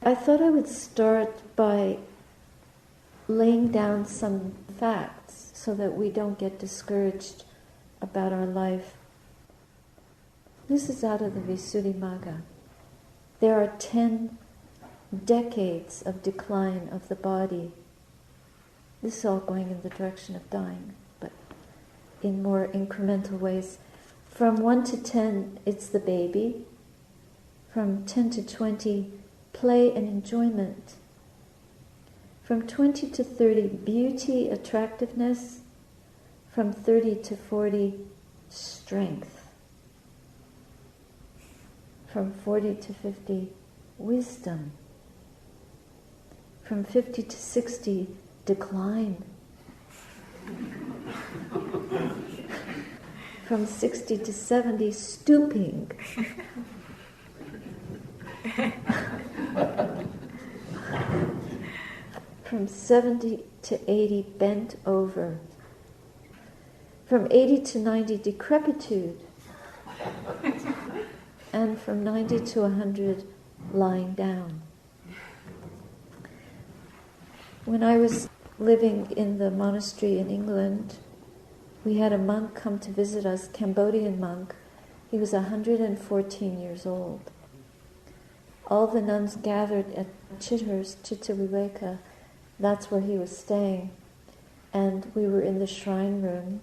I thought I would start by laying down some facts so that we don't get discouraged about our life. This is out of the Visuddhimagga. There are 10 decades of decline of the body. This is all going in the direction of dying, but in more incremental ways. From 1 to 10, it's the baby. From 10 to 20, play and enjoyment. From 20 to 30, beauty, attractiveness. From 30 to 40, strength. From 40 to 50, wisdom. From 50 to 60, decline. From 60 to 70, stooping. From 70 to 80, bent over. From 80 to 90, decrepitude. And from 90 to 100, lying down. When I was living in the monastery in England, we had a monk come to visit us, Cambodian monk. He was 114 years old. All the nuns gathered at Chithurst, Chittaviveka. That's where he was staying. And we were in the shrine room.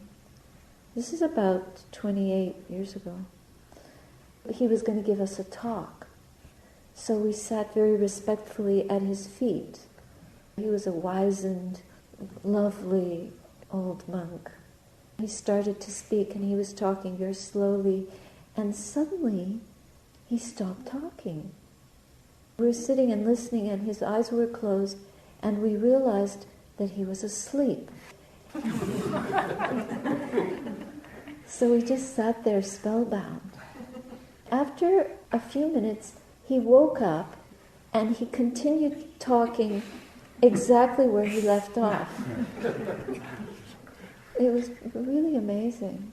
This is about 28 years ago. He was going to give us a talk. So we sat very respectfully at his feet. He was a wizened, lovely old monk. He started to speak and he was talking very slowly, and suddenly he stopped talking. We were sitting and listening and his eyes were closed and we realized that he was asleep. So we just sat there spellbound. After a few minutes, he woke up and he continued talking exactly where he left off. It was really amazing.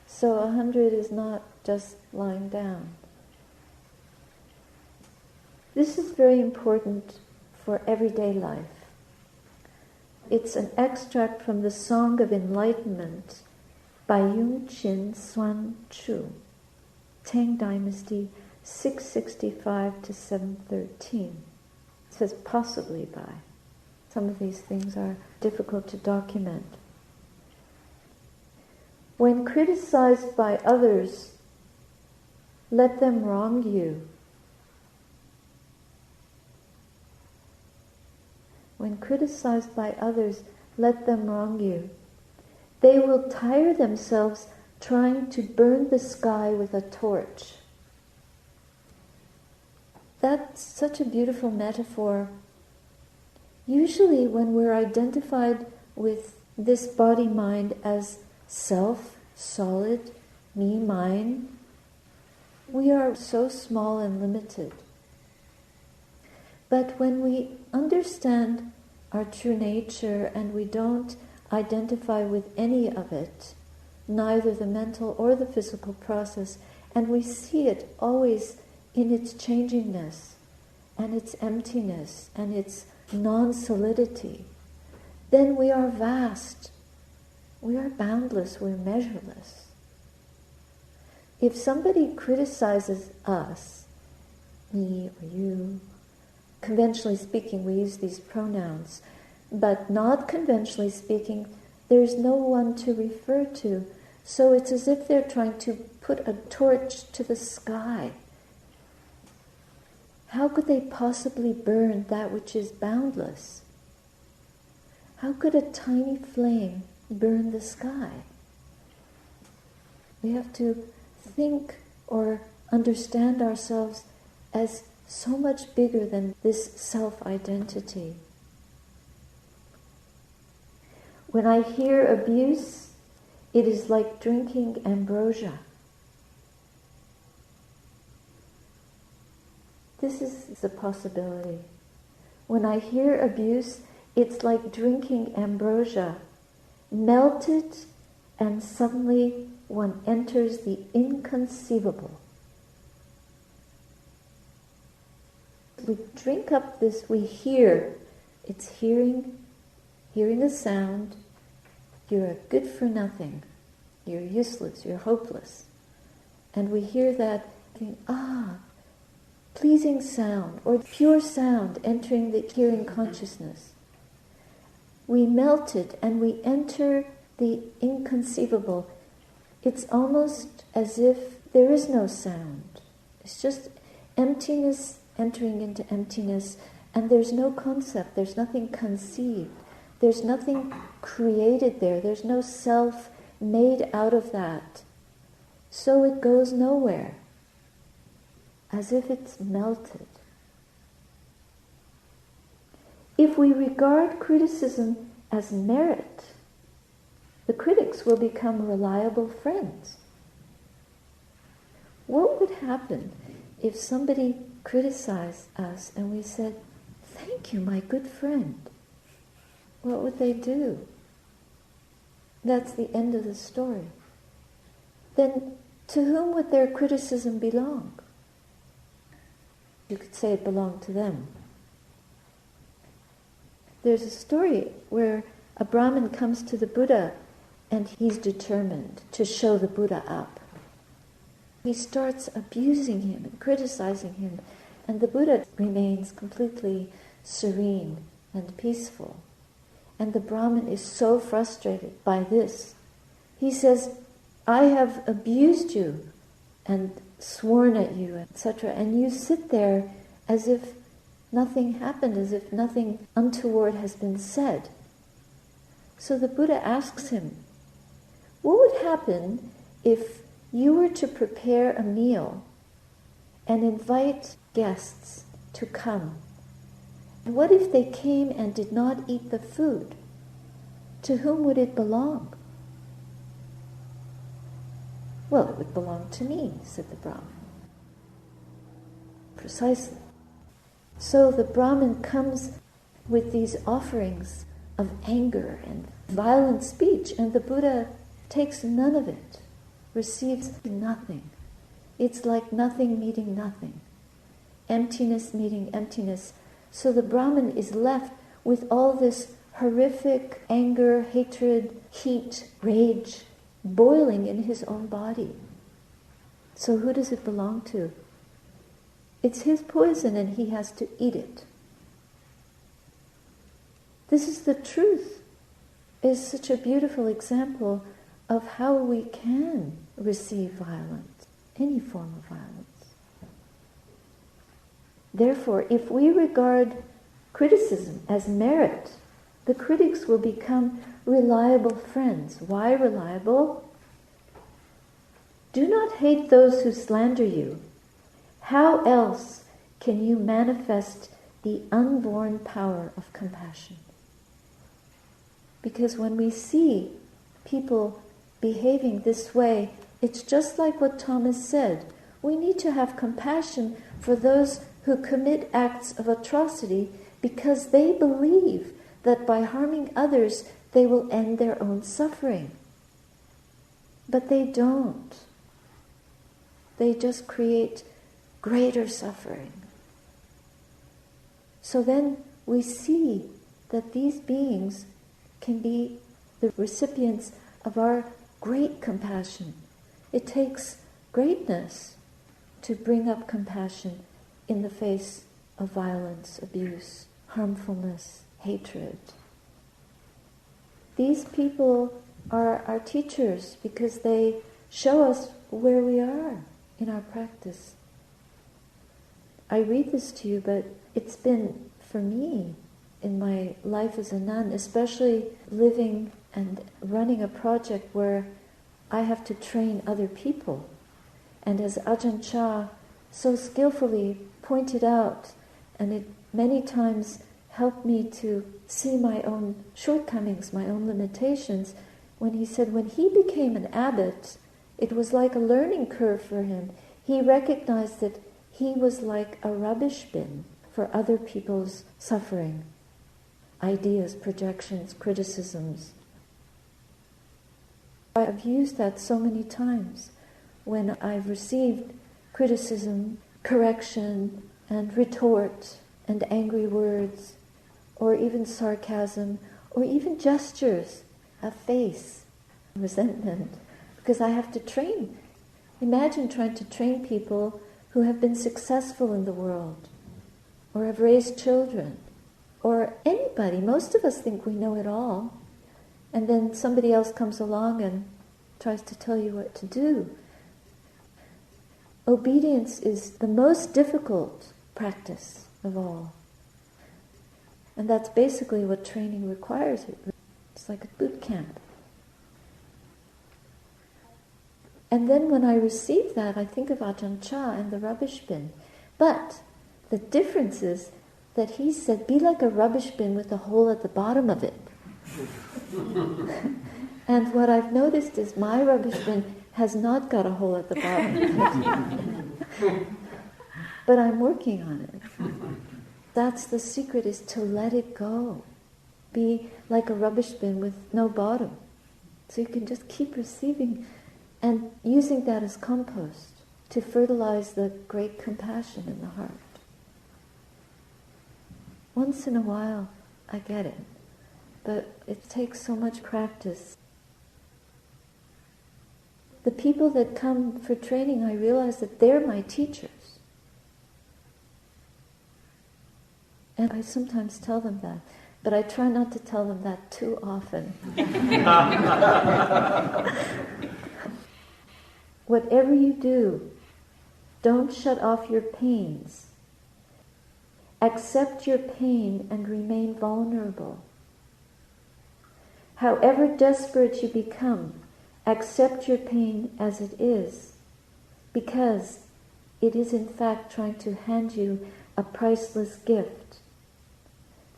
So 100 is not just lying down. This is very important for everyday life. It's an extract from the Song of Enlightenment by Yung Chin Swan Chu, Tang Dynasty, 665 to 713. It says possibly by. Some of these things are difficult to document. When criticized by others, let them wrong you. When criticized by others, let them wrong you. They will tire themselves trying to burn the sky with a torch. That's such a beautiful metaphor. Usually when we're identified with this body-mind as self, solid, me, mine, we are so small and limited. But when we understand our true nature and we don't identify with any of it, neither the mental or the physical process, and we see it always in its changingness and its emptiness and its non-solidity, then we are vast. We are boundless, we're measureless. If somebody criticizes us, me or you, conventionally speaking, we use these pronouns, but not conventionally speaking, there's no one to refer to. So it's as if they're trying to put a torch to the sky. How could they possibly burn that which is boundless? How could a tiny flame burn the sky? We have to think or understand ourselves as so much bigger than this self-identity. When I hear abuse, it is like drinking ambrosia. This is the possibility. When I hear abuse, it's like drinking ambrosia, melted, and suddenly one enters the inconceivable. We drink up this, we hear. It's hearing a sound. You're good for nothing. You're useless. You're hopeless. And we hear that, think, pleasing sound, or pure sound entering the hearing consciousness. We melt it and we enter the inconceivable. It's almost as if there is no sound. It's just emptiness entering into emptiness, and there's no concept, there's nothing conceived, there's nothing created there, there's no self made out of that. So it goes nowhere, as if it's melted. If we regard criticism as merit, the critics will become reliable friends. What would happen if somebody criticized us and we said, "Thank you, my good friend"? What would they do? That's the end of the story. Then to whom would their criticism belong? You could say it belonged to them. There's a story where a Brahmin comes to the Buddha and he's determined to show the Buddha up. He starts abusing him and criticizing him, and the Buddha remains completely serene and peaceful. And the Brahmin is so frustrated by this. He says, "I have abused you and sworn at you, etc., and you sit there as if nothing happened, as if nothing untoward has been said." So the Buddha asks him, what would happen if you were to prepare a meal and invite guests to come? And what if they came and did not eat the food? To whom would it belong? "Well, it would belong to me," said the Brahmin. Precisely. So the Brahmin comes with these offerings of anger and violent speech, and the Buddha takes none of it, receives nothing. It's like nothing meeting nothing. Emptiness meeting emptiness. So the Brahmin is left with all this horrific anger, hatred, heat, rage, boiling in his own body. So who does it belong to? It's his poison and he has to eat it. This is the truth. It's such a beautiful example of how we can receive violence, any form of violence. Therefore, if we regard criticism as merit, the critics will become reliable friends. Why reliable? "Do not hate those who slander you. How else can you manifest the unborn power of compassion?" Because when we see people behaving this way, it's just like what Thomas said. We need to have compassion for those who commit acts of atrocity because they believe that by harming others they will end their own suffering. But they don't. They just create greater suffering. So then we see that these beings can be the recipients of our great compassion. It takes greatness to bring up compassion in the face of violence, abuse, harmfulness, hatred. These people are our teachers because they show us where we are in our practice. I read this to you, but it's been, for me, in my life as a nun, especially living and running a project where I have to train other people. And as Ajahn Chah so skillfully pointed out, and it many times helped me to see my own shortcomings, my own limitations, when he said when he became an abbot, it was like a learning curve for him. He recognized that he was like a rubbish bin for other people's suffering, ideas, projections, criticisms. I've used that so many times when I've received criticism, correction, and retort and angry words, or even sarcasm, or even gestures, a face, resentment, because I have to train. Imagine trying to train people who have been successful in the world, or have raised children, or anybody. Most of us think we know it all, and then somebody else comes along and tries to tell you what to do. Obedience is the most difficult practice of all. And that's basically what training requires. It's like a boot camp. And then when I receive that, I think of Ajahn Chah and the rubbish bin. But the difference is that he said, be like a rubbish bin with a hole at the bottom of it. And what I've noticed is my rubbish bin has not got a hole at the bottom. But I'm working on it. That's the secret, is to let it go. Be like a rubbish bin with no bottom. So you can just keep receiving and using that as compost to fertilize the great compassion in the heart. Once in a while, I get it. But it takes so much practice. The people that come for training, I realize that they're my teachers. And I sometimes tell them that, but I try not to tell them that too often. Whatever you do, don't shut off your pains. Accept your pain and remain vulnerable. However desperate you become, accept your pain as it is, because it is in fact trying to hand you a priceless gift,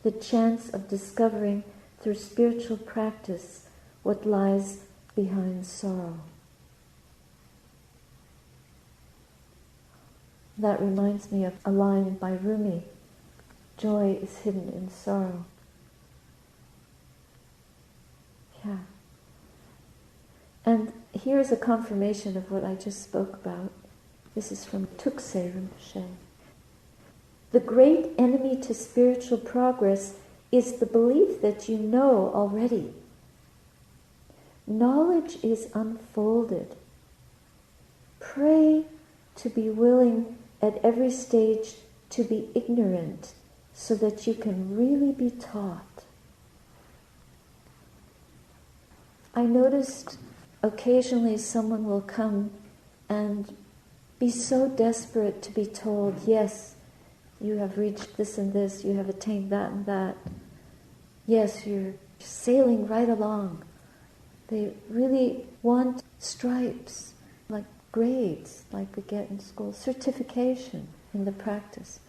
the chance of discovering through spiritual practice what lies behind sorrow. That reminds me of a line by Rumi, joy is hidden in sorrow. Yeah. And here's a confirmation of what I just spoke about. This is from Tukse Rinpoche. The great enemy to spiritual progress is the belief that you know already. Knowledge is unfolded. Pray to be willing at every stage to be ignorant so that you can really be taught. I noticed occasionally someone will come and be so desperate to be told, yes, you have reached this and this, you have attained that and that. Yes, you're sailing right along. They really want stripes, like grades, like we get in school, certification in the practice.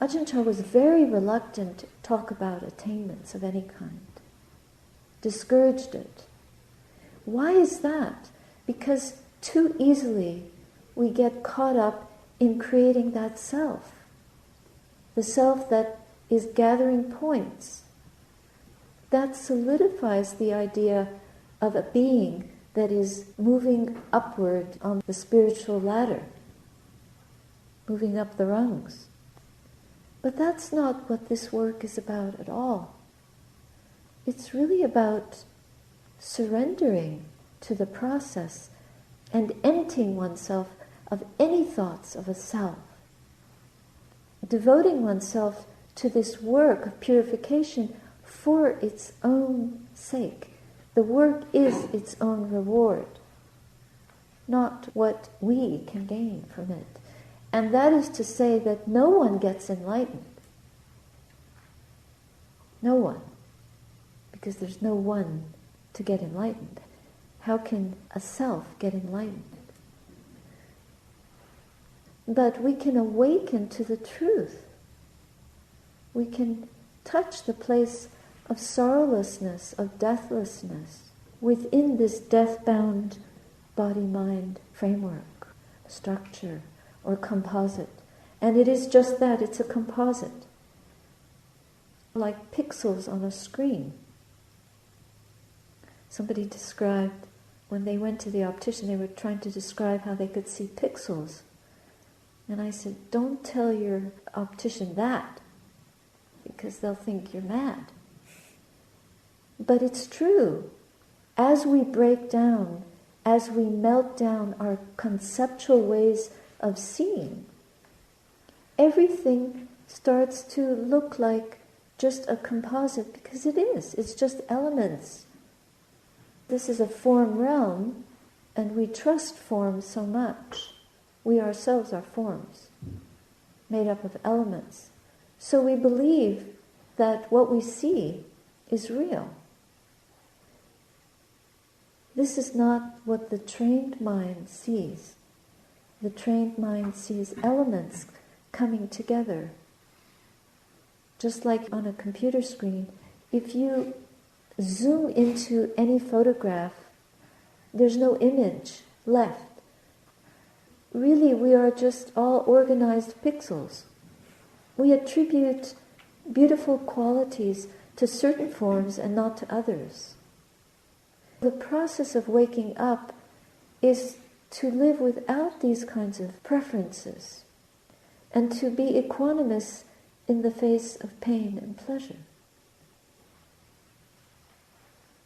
Ajahn Chah was very reluctant to talk about attainments of any kind. Discouraged it. Why is that? Because too easily we get caught up in creating that self. The self that is gathering points. That solidifies the idea of a being that is moving upward on the spiritual ladder, moving up the rungs. But that's not what this work is about at all. It's really about surrendering to the process and emptying oneself of any thoughts of a self. Devoting oneself to this work of purification for its own sake. The work is its own reward, not what we can gain from it. And that is to say that no one gets enlightened. No one. Because there's no one to get enlightened. How can a self get enlightened? But we can awaken to the truth. We can touch the place of sorrowlessness, of deathlessness, within this death-bound body-mind framework, structure, or composite. And it is just that, it's a composite. Like pixels on a screen. Somebody described, when they went to the optician, they were trying to describe how they could see pixels. And I said, don't tell your optician that, because they'll think you're mad. But it's true. As we break down, as we melt down our conceptual ways of seeing, everything starts to look like just a composite, because it is. It's just elements. This is a form realm, and we trust form so much. We ourselves are forms, made up of elements. So we believe that what we see is real. This is not what the trained mind sees. The trained mind sees elements coming together. Just like on a computer screen, if you zoom into any photograph, there's no image left. Really, we are just all organized pixels. We attribute beautiful qualities to certain forms and not to others. The process of waking up is to live without these kinds of preferences and to be equanimous in the face of pain and pleasure.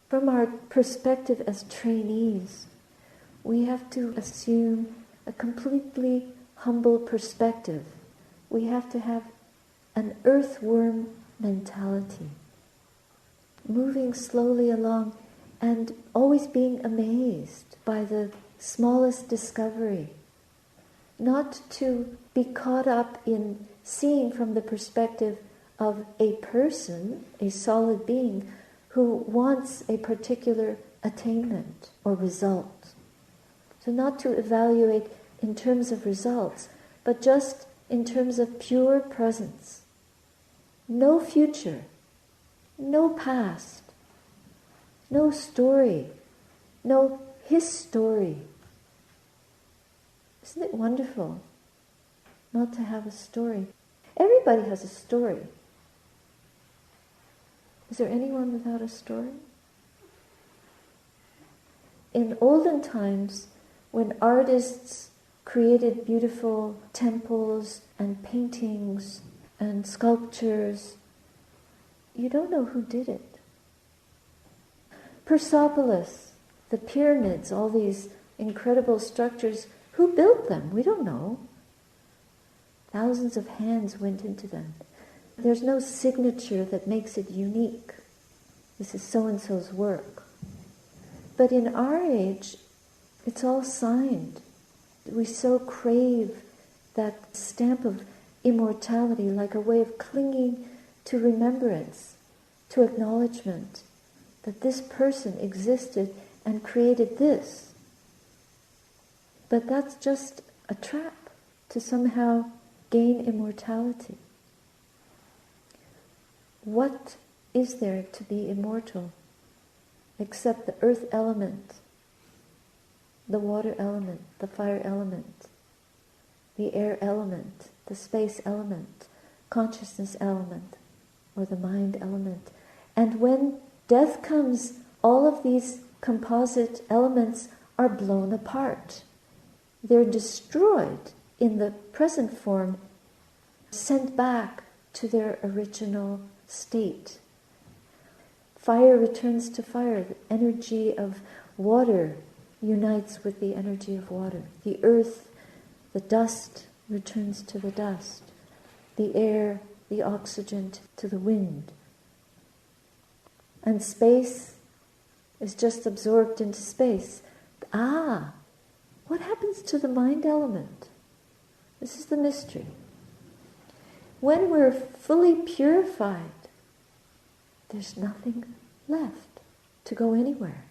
From our perspective as trainees, we have to assume a completely humble perspective. We have to have an earthworm mentality, moving slowly along and always being amazed by the smallest discovery. Not to be caught up in seeing from the perspective of a person, a solid being, who wants a particular attainment or result. So not to evaluate in terms of results, but just in terms of pure presence. No future, no past, no story, no his story. Isn't it wonderful not to have a story? Everybody has a story. Is there anyone without a story? In olden times, when artists created beautiful temples and paintings and sculptures, you don't know who did it. Persepolis, the pyramids, all these incredible structures, who built them? We don't know. Thousands of hands went into them. There's no signature that makes it unique. This is so-and-so's work. But in our age, it's all signed. We so crave that stamp of immortality, like a way of clinging to remembrance, to acknowledgement that this person existed and created this. But that's just a trap to somehow gain immortality. What is there to be immortal except the earth element, the water element, the fire element, the air element, the space element, consciousness element, or the mind element? And when death comes, all of these composite elements are blown apart. They're destroyed in the present form, sent back to their original state. Fire returns to fire. The energy of water unites with the energy of water. The earth, the dust returns to the dust. The air, the oxygen to the wind. And space is just absorbed into space. What happens to the mind element? This is the mystery. When we're fully purified, there's nothing left to go anywhere.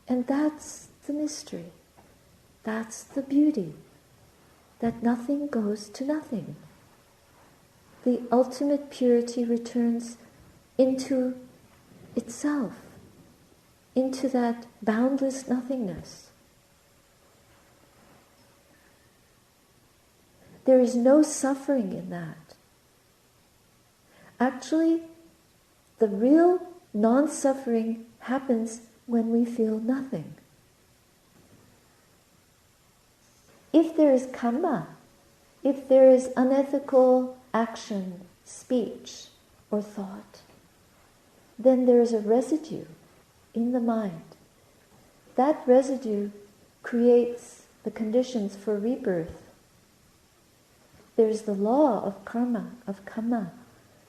And that's the mystery. That's the beauty. That nothing goes to nothing. The ultimate purity returns into itself, into that boundless nothingness. There is no suffering in that. Actually, the real non-suffering happens when we feel nothing. If there is karma, If there is unethical action, speech, or thought, then there is a residue in the mind. That residue creates the conditions for rebirth. There's the law of karma,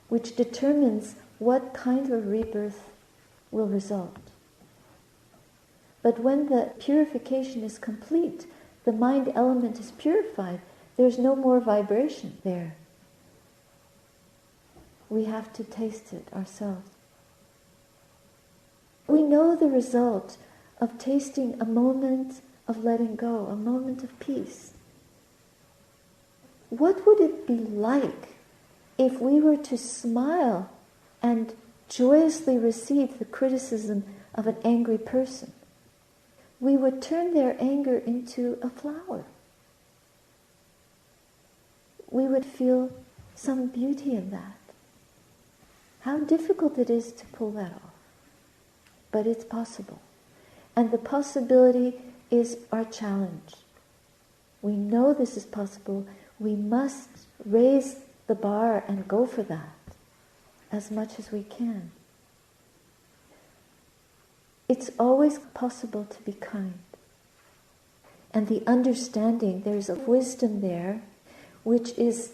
which determines what kind of rebirth will result. But when the purification is complete, the mind element is purified, there's no more vibration there. We have to taste it ourselves. We know the result of tasting a moment of letting go, a moment of peace. What would it be like if we were to smile and joyously receive the criticism of an angry person? We would turn their anger into a flower. We would feel some beauty in that. How difficult it is to pull that off. But it's possible. And the possibility is our challenge. We know this is possible. We must raise the bar and go for that as much as we can. It's always possible to be kind. And the understanding, there's a wisdom there, which is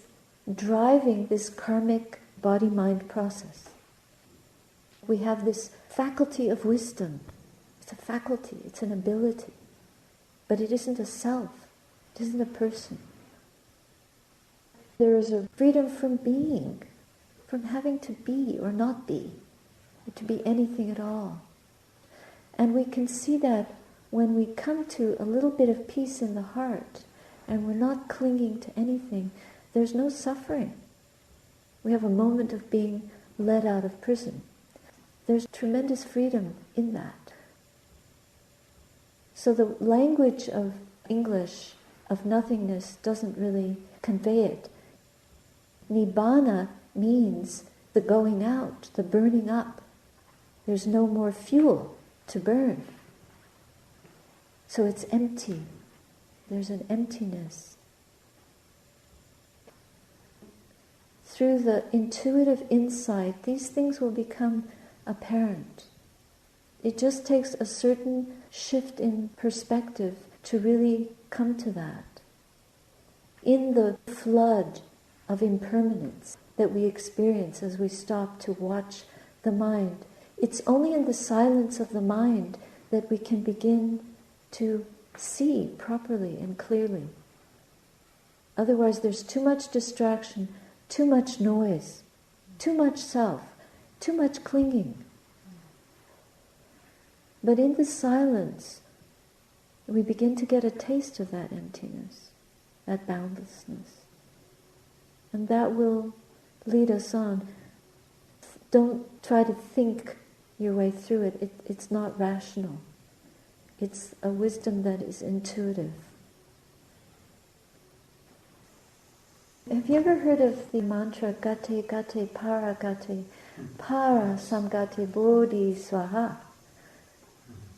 driving this karmic body-mind process. We have this faculty of wisdom. It's a faculty, it's an ability. But it isn't a self, it isn't a person. There is a freedom from being, from having to be or not be, or to be anything at all. And we can see that when we come to a little bit of peace in the heart, and we're not clinging to anything, there's no suffering. We have a moment of being let out of prison. There's tremendous freedom in that. So the language of English, of nothingness, doesn't really convey it. Nibbana means the going out, the burning up. There's no more fuel to burn. So it's empty. There's an emptiness. Through the intuitive insight, these things will become apparent. It just takes a certain shift in perspective to really come to that. In the flood of impermanence that we experience as we stop to watch the mind, it's only in the silence of the mind that we can begin to see properly and clearly. Otherwise, there's too much distraction, too much noise, too much self, too much clinging. But in the silence, we begin to get a taste of that emptiness, that boundlessness. And that will lead us on. Don't try to think your way through it. It's not rational. It's a wisdom that is intuitive. Have you ever heard of the mantra Gate Gate Para Gate Para Samgate Bodhi Swaha?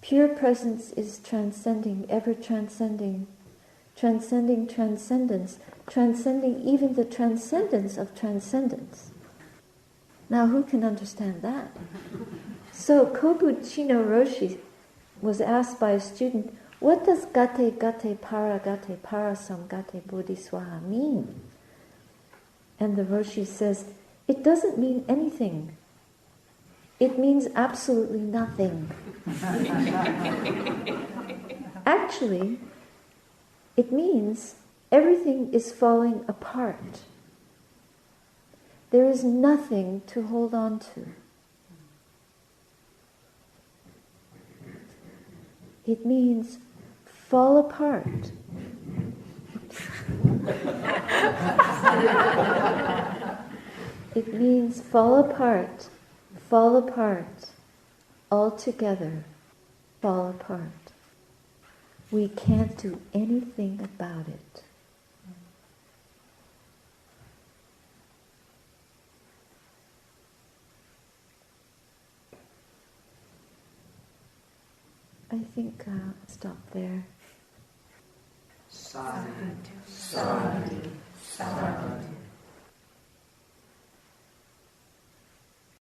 Pure presence is transcending, ever transcending, transcending transcendence, transcending even the transcendence of transcendence. Now who can understand that? So Kobuchino Roshi was asked by a student, what does Gate Gate Para Samgate Bodhi Swaha mean? And the Roshi says, it doesn't mean anything. It means absolutely nothing. Actually, it means everything is falling apart. There is nothing to hold on to. It means fall apart. It means fall apart, altogether, fall apart. We can't do anything about it. I think I'll stop there. Sadhu, sadhu.